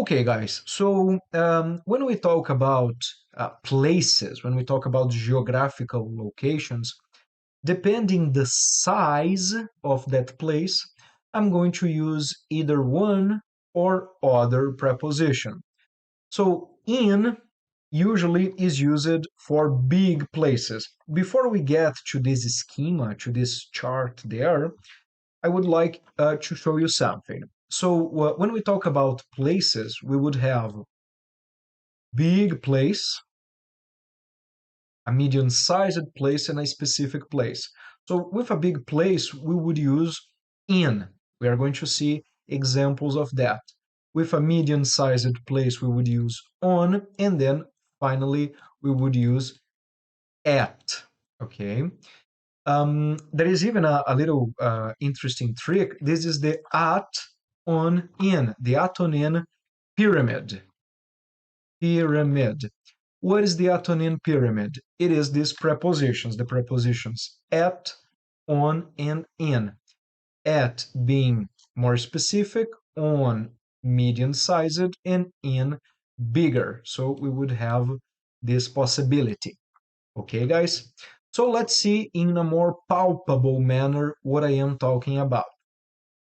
Okay, guys, so when we talk about places, when we talk about geographical locations, depending the size of that place, I'm going to use either one or other preposition. So in usually is used for big places. Before we get to this schema, to this chart there, I would like to show you something. So when we talk about places, we would have big place, a medium-sized place, and a specific place. So with a big place, we would use in. We are going to see examples of that. With a medium-sized place, we would use on, and then finally we would use at. Okay. There is even a little interesting trick. This is the at on in, the at on in pyramid. Pyramid. What is the at on in pyramid? It is these prepositions, the prepositions at, on, and in. At being more specific, on medium-sized, and in bigger. So we would have this possibility. Okay, guys? So let's see in a more palpable manner what I am talking about.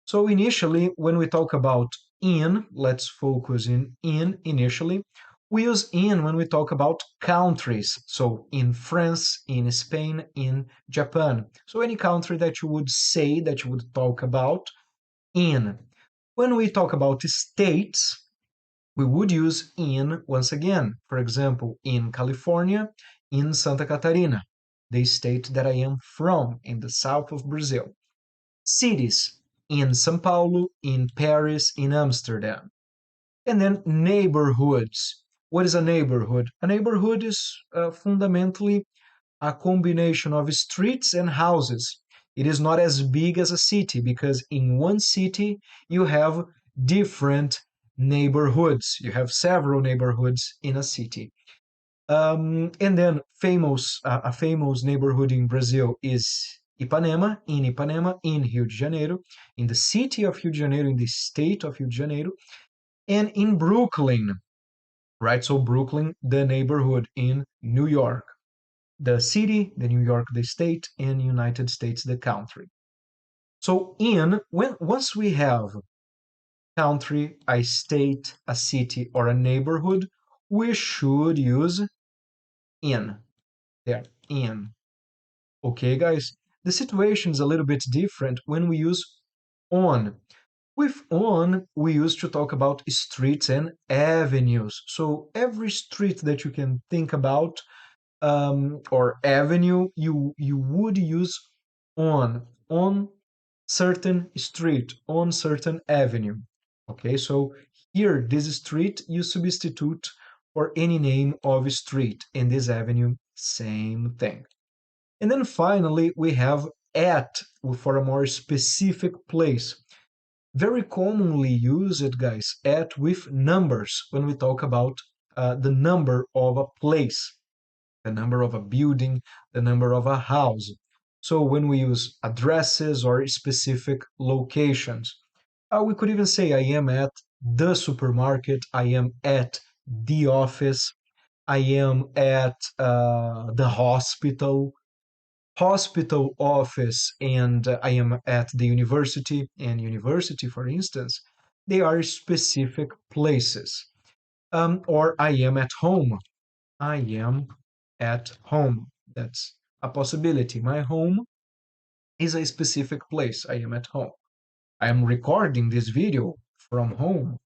So initially, when we talk about in, let's focus in initially. We use in when we talk about countries. So in France, in Spain, in Japan. So any country that you would say, that you would talk about in. When we talk about states, we would use in once again. For example, in California, in Santa Catarina, the state that I am from, in the south of Brazil. Cities, in São Paulo, in Paris, in Amsterdam. And then neighborhoods. What is a neighborhood? A neighborhood is fundamentally a combination of streets and houses. It is not as big as a city because in one city you have different neighborhoods. You have several neighborhoods in a city. And then a famous neighborhood in Brazil is Ipanema, in Rio de Janeiro, in the city of Rio de Janeiro, in the state of Rio de Janeiro, and in Brooklyn, right? So Brooklyn, the neighborhood in New York, the city, the New York, the state, and United States, the country. So once we have country, a state, a city, or a neighborhood, we should use in. There, in. Okay, guys? The situation is a little bit different when we use on. With on, we used to talk about streets and avenues. So every street that you can think about or avenue, you would use on certain street, on certain avenue. Okay, so here, this street you substitute for any name of street, and this avenue, same thing. And then finally, we have at for a more specific place. Very commonly used, guys, at with numbers when we talk about the number of a place, the number of a building, the number of a house. So when we use addresses or specific locations, we could even say I am at the supermarket, I am at the office, I am at the hospital office, and I am at the university, and university, for instance, they are specific places. Or I am at home. I am at home. That's a possibility. My home is a specific place. I am at home. I am recording this video from home.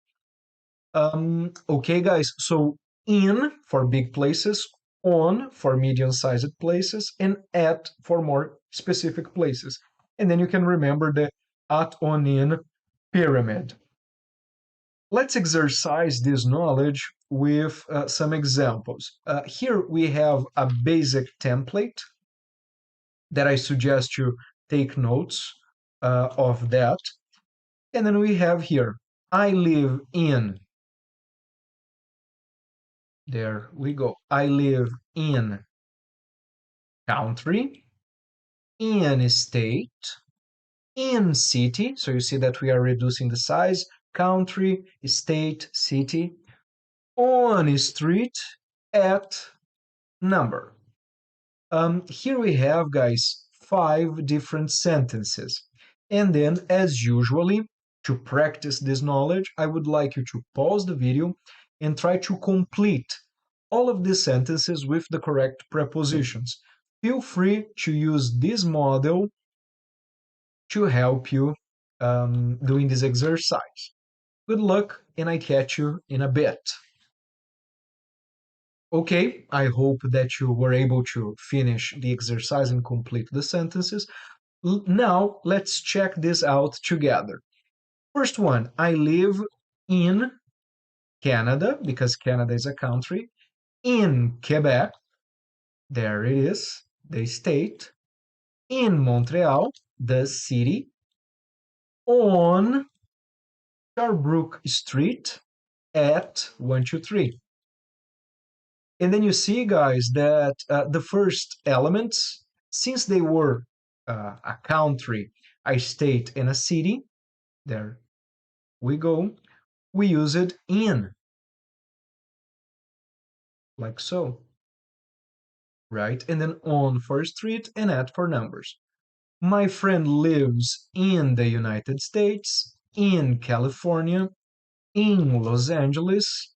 Okay, guys, so in for big places, on for medium-sized places, and at for more specific places. And then you can remember the at, on, in pyramid. Let's exercise this knowledge with some examples. Here we have a basic template that I suggest you take notes of that. And then we have here, I live in. There we go. I live in country, in state, in city. So you see that we are reducing the size. country, state, city, on street, at, number. Here we have, guys, 5 different sentences. And then, as usually, to practice this knowledge, I would like you to pause the video and try to complete all of these sentences with the correct prepositions. Feel free to use this model to help you doing this exercise. Good luck, and I catch you in a bit. Okay, I hope that you were able to finish the exercise and complete the sentences. Now, let's check this out together. First one, I live in Canada, because Canada is a country, in Quebec, there it is, the state, in Montreal, the city, on Sherbrooke Street, at 123. And then you see, guys, that the first elements, since they were a country, a state, and a city, there we go, we use it in, like so, right? And then on for street and at for numbers. My friend lives in the United States, in California, in Los Angeles,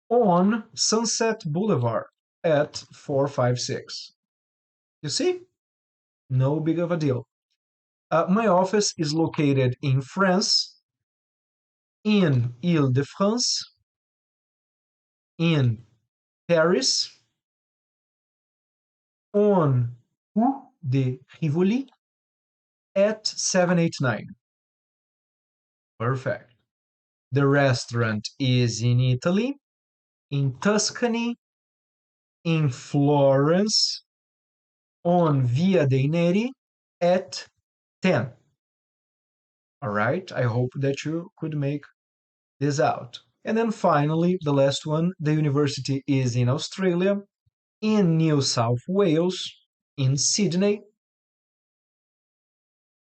on Sunset Boulevard at 456. You see? No big of a deal. My office is located in France, in Ile-de-France, in Paris, on Rue de Rivoli at 789. Perfect. The restaurant is in Italy, in Tuscany, in Florence, on Via dei Neri at 10. All right, I hope that you could make this out. And then finally, the last one, the university is in Australia, in New South Wales, in Sydney.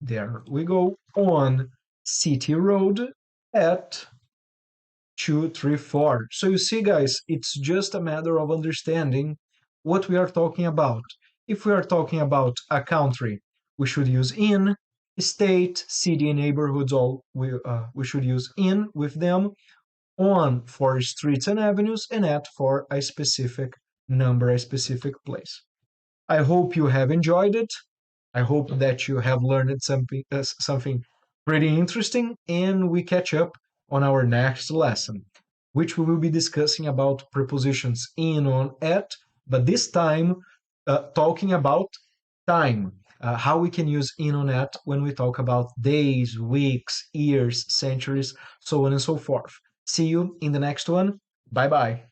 There we go, on City Road at 234. So you see, guys, it's just a matter of understanding what we are talking about. If we are talking about a country, we should use in, state, city, neighborhoods, all we should use in with them, on for streets and avenues, and at for a specific number, a specific place. I hope you have enjoyed it. I hope that you have learned something pretty interesting, and we catch up on our next lesson, which we will be discussing about prepositions in, on, at, but this time talking about time, how we can use in, on, at when we talk about days, weeks, years, centuries, so on and so forth. See you in the next one. Bye bye.